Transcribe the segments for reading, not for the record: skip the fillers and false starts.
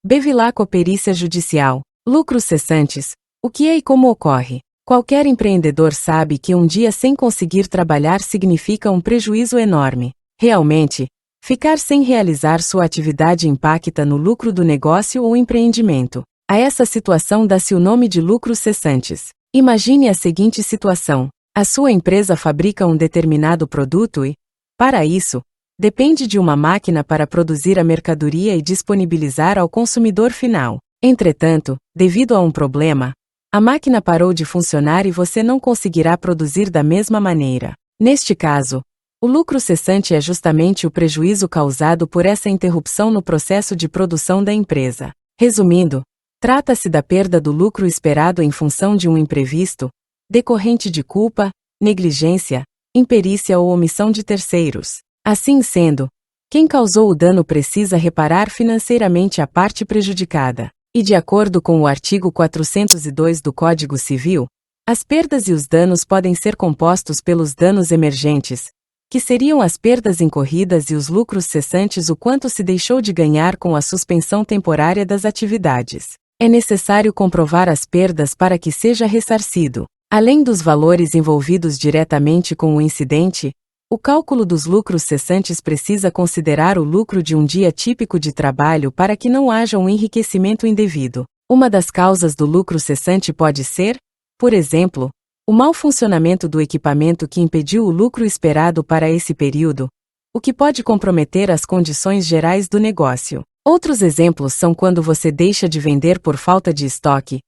Bevilacqua Perícia Judicial. Lucros cessantes. O que é e como ocorre? Qualquer empreendedor sabe que um dia sem conseguir trabalhar significa um prejuízo enorme. Realmente, ficar sem realizar sua atividade impacta no lucro do negócio ou empreendimento. A essa situação dá-se o nome de lucros cessantes. Imagine a seguinte situação. A sua empresa fabrica um determinado produto e, para isso, depende de uma máquina para produzir a mercadoria e disponibilizar ao consumidor final. Entretanto, devido a um problema, a máquina parou de funcionar e você não conseguirá produzir da mesma maneira. Neste caso, o lucro cessante é justamente o prejuízo causado por essa interrupção no processo de produção da empresa. Resumindo, trata-se da perda do lucro esperado em função de um imprevisto, decorrente de culpa, negligência, imperícia ou omissão de terceiros. Assim sendo, quem causou o dano precisa reparar financeiramente a parte prejudicada. E de acordo com o artigo 402 do Código Civil, as perdas e os danos podem ser compostos pelos danos emergentes, que seriam as perdas incorridas, e os lucros cessantes, o quanto se deixou de ganhar com a suspensão temporária das atividades. É necessário comprovar as perdas para que seja ressarcido. Além dos valores envolvidos diretamente com o incidente, o cálculo dos lucros cessantes precisa considerar o lucro de um dia típico de trabalho para que não haja um enriquecimento indevido. Uma das causas do lucro cessante pode ser, por exemplo, o mau funcionamento do equipamento que impediu o lucro esperado para esse período, o que pode comprometer as condições gerais do negócio. Outros exemplos são quando você deixa de vender por falta de estoque,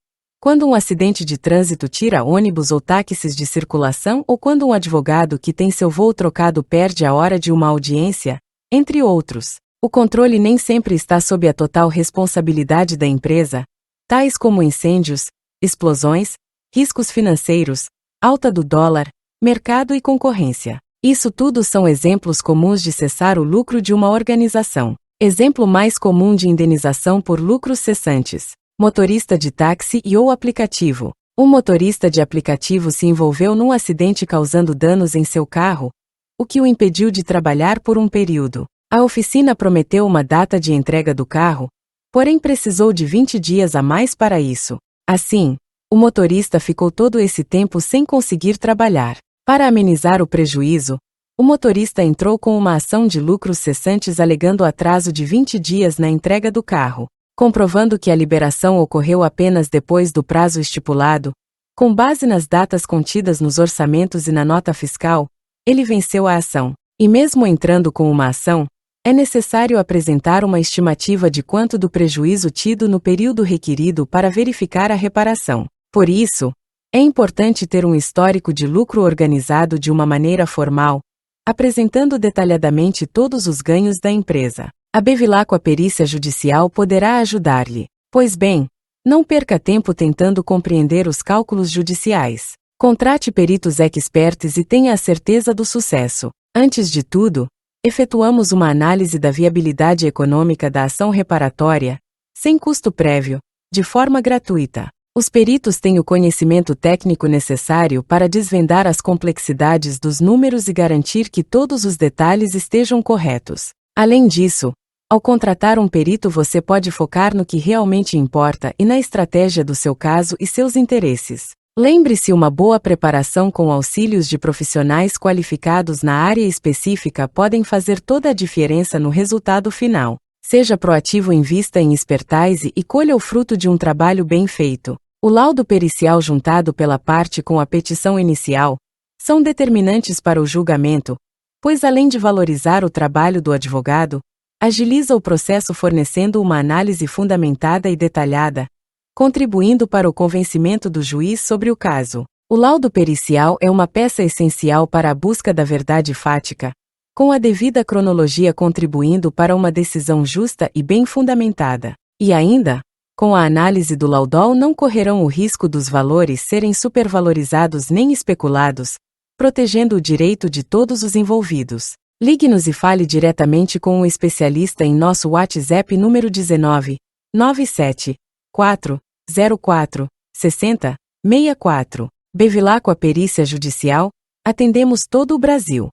quando um acidente de trânsito tira ônibus ou táxis de circulação, ou quando um advogado que tem seu voo trocado perde a hora de uma audiência, entre outros. O controle nem sempre está sob a total responsabilidade da empresa, tais como incêndios, explosões, riscos financeiros, alta do dólar, mercado e concorrência. Isso tudo são exemplos comuns de cessar o lucro de uma organização. Exemplo mais comum de indenização por lucros cessantes: motorista de táxi e ou aplicativo. Um motorista de aplicativo se envolveu num acidente causando danos em seu carro, o que o impediu de trabalhar por um período. A oficina prometeu uma data de entrega do carro, porém precisou de 20 dias a mais para isso. Assim, o motorista ficou todo esse tempo sem conseguir trabalhar. Para amenizar o prejuízo, o motorista entrou com uma ação de lucros cessantes alegando atraso de 20 dias na entrega do carro. Comprovando que a liberação ocorreu apenas depois do prazo estipulado, com base nas datas contidas nos orçamentos e na nota fiscal, ele venceu a ação. E mesmo entrando com uma ação, é necessário apresentar uma estimativa de quanto do prejuízo tido no período requerido para verificar a reparação. Por isso, é importante ter um histórico de lucro organizado de uma maneira formal, apresentando detalhadamente todos os ganhos da empresa. A Bevilacqua Perícia Judicial poderá ajudar-lhe. Pois bem, não perca tempo tentando compreender os cálculos judiciais. Contrate peritos experts e tenha a certeza do sucesso. Antes de tudo, efetuamos uma análise da viabilidade econômica da ação reparatória, sem custo prévio, de forma gratuita. Os peritos têm o conhecimento técnico necessário para desvendar as complexidades dos números e garantir que todos os detalhes estejam corretos. Além disso, ao contratar um perito, você pode focar no que realmente importa e na estratégia do seu caso e seus interesses. Lembre-se, uma boa preparação com auxílios de profissionais qualificados na área específica podem fazer toda a diferença no resultado final. Seja proativo, invista em expertise e colha o fruto de um trabalho bem feito. O laudo pericial juntado pela parte com a petição inicial são determinantes para o julgamento, pois além de valorizar o trabalho do advogado, agiliza o processo fornecendo uma análise fundamentada e detalhada, contribuindo para o convencimento do juiz sobre o caso. O laudo pericial é uma peça essencial para a busca da verdade fática, com a devida cronologia contribuindo para uma decisão justa e bem fundamentada. E ainda, com a análise do laudo não correrão o risco dos valores serem supervalorizados nem especulados, protegendo o direito de todos os envolvidos. Ligue-nos e fale diretamente com um especialista em nosso WhatsApp número 19 97 404 60 64. Bevilacqua Perícia Judicial, atendemos todo o Brasil.